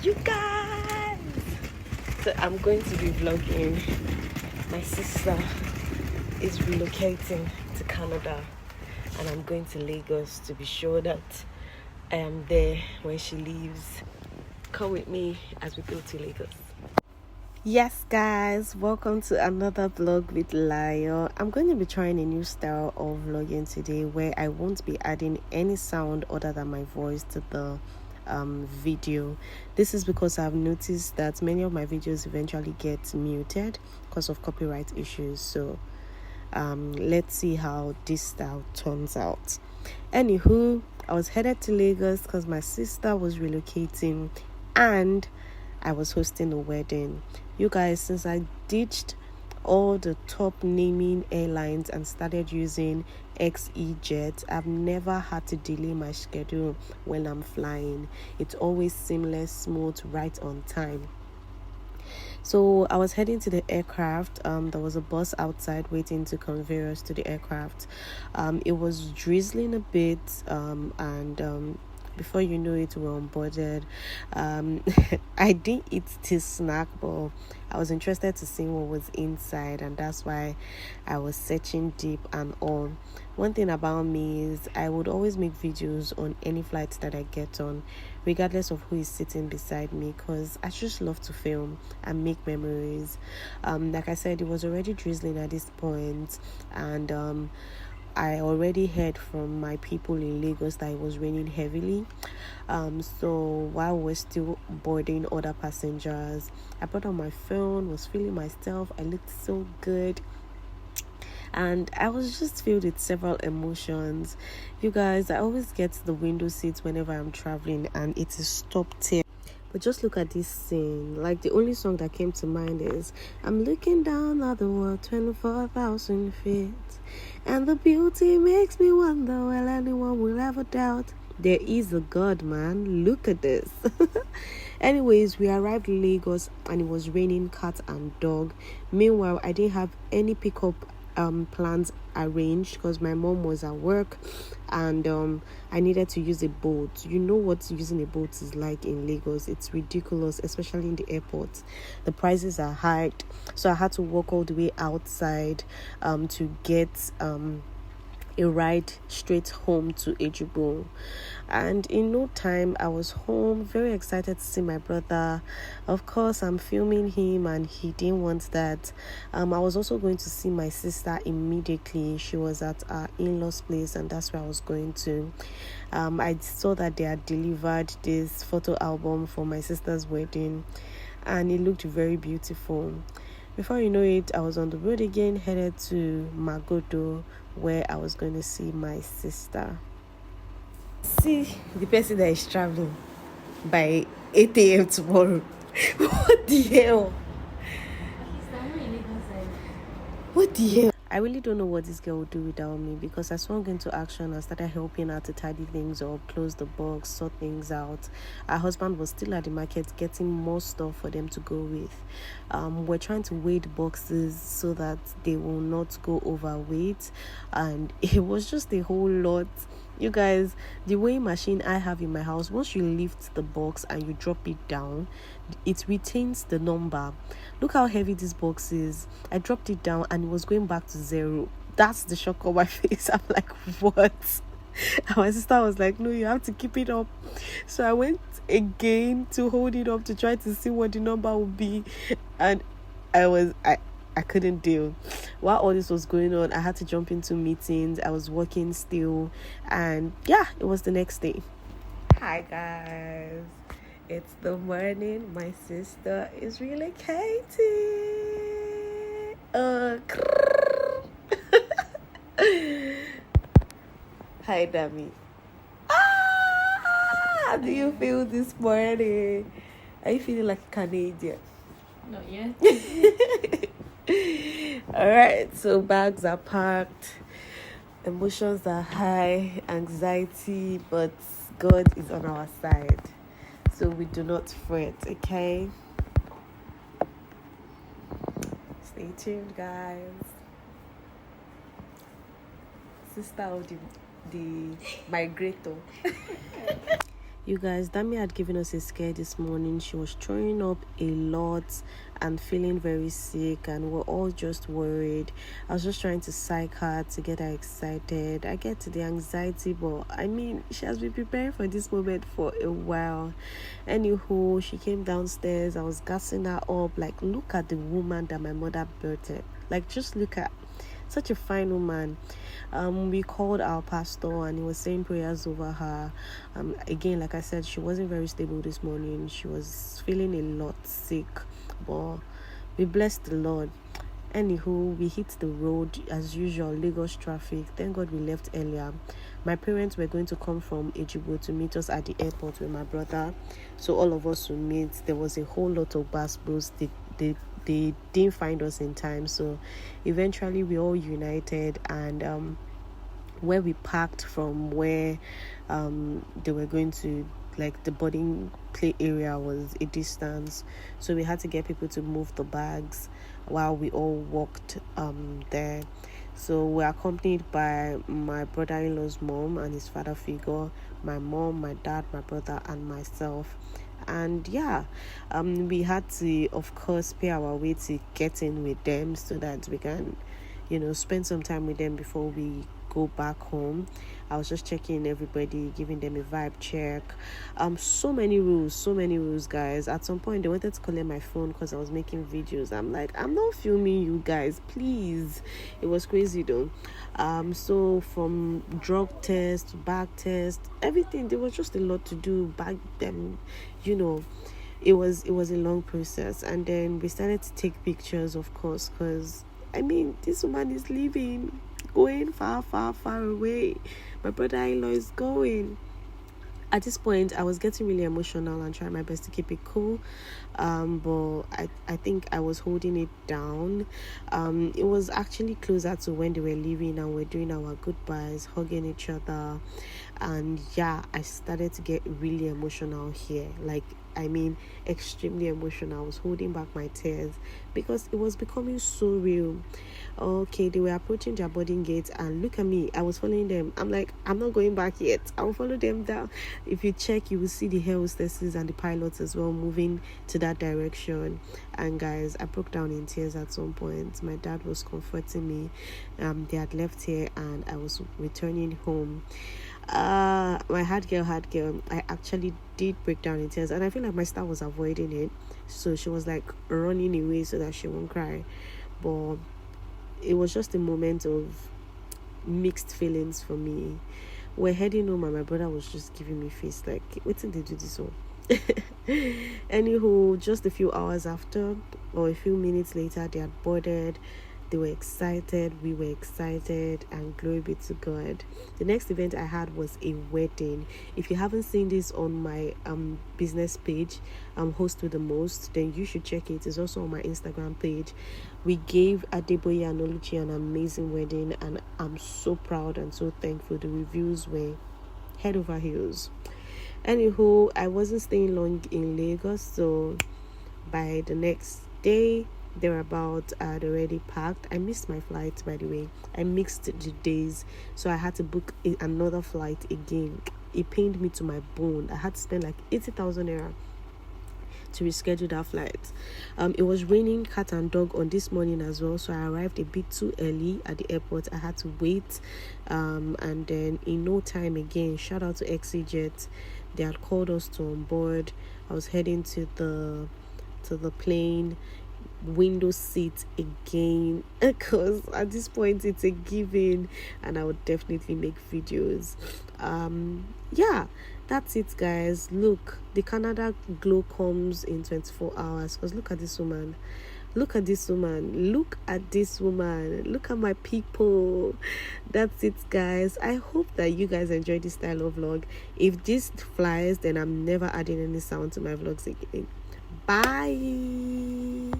You guys! So I'm going to be vlogging. My sister is relocating to Canada and I'm going to Lagos to be sure that I am there when she leaves. Come with me as we go to Lagos. Yes guys, welcome to another vlog with Layo. I'm going to be trying a new style of vlogging today where I won't be adding any sound other than my voice to the video. This is because I've noticed that many of my videos eventually get muted because of copyright issues. So let's see how this style turns out. Anywho, I was headed to Lagos because my sister was relocating and I was hosting a wedding. You guys, since I ditched all the top naming airlines and started using XE I've never had to delay my schedule when I'm flying. It's always seamless, smooth, right on time. So I was heading to the aircraft. There was a bus outside waiting to convey us to the aircraft. It was drizzling a bit and before you know it, we were onboarded. I didn't eat this snack, but I was interested to see what was inside, and that's why I was searching deep and all. One thing about me is I would always make videos on any flights that I get on, regardless of who is sitting beside me, because I just love to film and make memories. Like I said, it was already drizzling at this point, and I already heard from my people in Lagos that it was raining heavily. So while we're still boarding other passengers, I brought on my phone, was feeling myself. I looked so good. And I was just filled with several emotions. You guys, I always get the window seats whenever I'm traveling and it is stopped here. But just look at this scene. Like, the only song that came to mind is I'm looking down at the world 24,000 feet, and the beauty makes me wonder, will anyone will ever doubt there is a God, man. Look at this. Anyways, we arrived in Lagos and it was raining cat and dog. Meanwhile, I didn't have any pickup plans arranged because my mom was at work and I needed to use a boat. You know what using a boat is like in Lagos. It's ridiculous, especially in the airport. The prices are high, so I had to walk all the way outside to get a ride straight home to Ejigbo. And in no time I was home, very excited to see my brother. Of course, I'm filming him and he didn't want that. I was also going to see my sister immediately. She was at our in-laws place and that's where I was going to. I saw that they had delivered this photo album for my sister's wedding and it looked very beautiful. Before you know it, I was on the road again, headed to Magodo, where I was going to see my sister. See the person that is traveling by 8 a.m. tomorrow. What the hell? What the hell? I really don't know what this girl would do without me because I swung into action and started helping her to tidy things up, close the box, sort things out. Her husband was still at the market getting more stuff for them to go with. We're trying to weigh the boxes so that they will not go overweight, and it was just a whole lot. You guys, the weighing machine I have in my house, once you lift the box and you drop it down, it retains the number. Look how heavy this box is. I dropped it down and it was going back to 0. That's the shock on my face. I'm like, what? And my sister was like, no, you have to keep it up. So I went again to hold it up to try to see what the number would be, and I couldn't deal. While all this was going on, I had to jump into meetings. I was working still, and yeah, it was the next day. Hi guys, it's the morning. My sister is relocating. Hi Dami. How do you feel this morning? Are you feeling like a Canadian? Not yet. Alright, so bags are packed, emotions are high, anxiety, but God is on our side, so we do not fret, okay? Stay tuned, guys. Sister of the migrator. You guys, Dami had given us a scare this morning. She was throwing up a lot and feeling very sick, and we're all just worried. I was just trying to psych her to get her excited. I get to the anxiety, but I mean, she has been preparing for this moment for a while. Anywho, she came downstairs. I was gassing her up, like, look at the woman that my mother birthed. Like, just look at such a fine woman. We called our pastor and he was saying prayers over her. Again, like I said, she wasn't very stable this morning. She was feeling a lot sick, but we blessed the Lord. Anywho, we hit the road as usual, Lagos traffic. Thank God we left earlier. My parents were going to come from Ejigbo to meet us at the airport with my brother, so all of us would meet. There was a whole lot of bus bros. They didn't find us in time, so eventually we all united, and where we parked from where they were going to, like, the boarding play area was a distance, so we had to get people to move the bags while we all walked there. So we're accompanied by my brother-in-law's mom and his father figure, my mom, my dad, my brother, and myself. And yeah, we had to, of course, pay our way to get in with them so that we can, spend some time with them before we go back home. I was just checking everybody, giving them a vibe check. So many rules, guys. At some point they wanted to collect my phone because I was making videos. I'm like, I'm not filming you guys, please. It was crazy though. So from drug test, bag test, everything, there was just a lot to do back then. It was a long process, and then we started to take pictures, of course, because I mean, this woman is leaving, going far away. My brother-in-law is going. At this point, I was getting really emotional and trying my best to keep it cool, but I think I was holding it down. It was actually closer to when they were leaving and we're doing our goodbyes, hugging each other, and yeah, I started to get really emotional here. Like, I mean, extremely emotional. I was holding back my tears because it was becoming so real. Okay, they were approaching their boarding gate, and look at me, I was following them. I'm like, I'm not going back yet, I'll follow them down. If you check, you will see the air hostesses and the pilots as well moving to that direction. And guys, I broke down in tears at some point. My dad was comforting me. They had left here and I was returning home. My hard girl, I actually did break down in tears, and I feel like my star was avoiding it, so she was like running away so that she won't cry. But it was just a moment of mixed feelings for me. We're heading home and my brother was just giving me face like, wait till they do this one. Anywho, just a few hours after, or a few minutes later, they had boarded. They were excited, we were excited, and glory be to God. The next event I had was a wedding. If you haven't seen this on my business page, Host with the Most, then you should check it. It's also on my Instagram page. We gave Adeboye and Oluchi an amazing wedding, and I'm so proud and so thankful. The reviews were head over heels. Anywho, I wasn't staying long in Lagos, so by the next day, they're already packed. I missed my flight, by the way. I mixed the days, so I had to book another flight again. It pained me to my bone. I had to spend like 80,000 naira to reschedule that flight. It was raining cat and dog on this morning as well, so I arrived a bit too early at the airport. I had to wait, and then in no time again, shout out to XCJet, they had called us to on board. I was heading to the plane, window seat again, because at this point it's a given, and I would definitely make videos. Yeah, that's it, guys. Look, the Canada glow comes in 24 hours, because look at this woman, look at this woman, look at my people. That's it, guys. I hope that you guys enjoy this style of vlog. If this flies, then I'm never adding any sound to my vlogs again. Bye.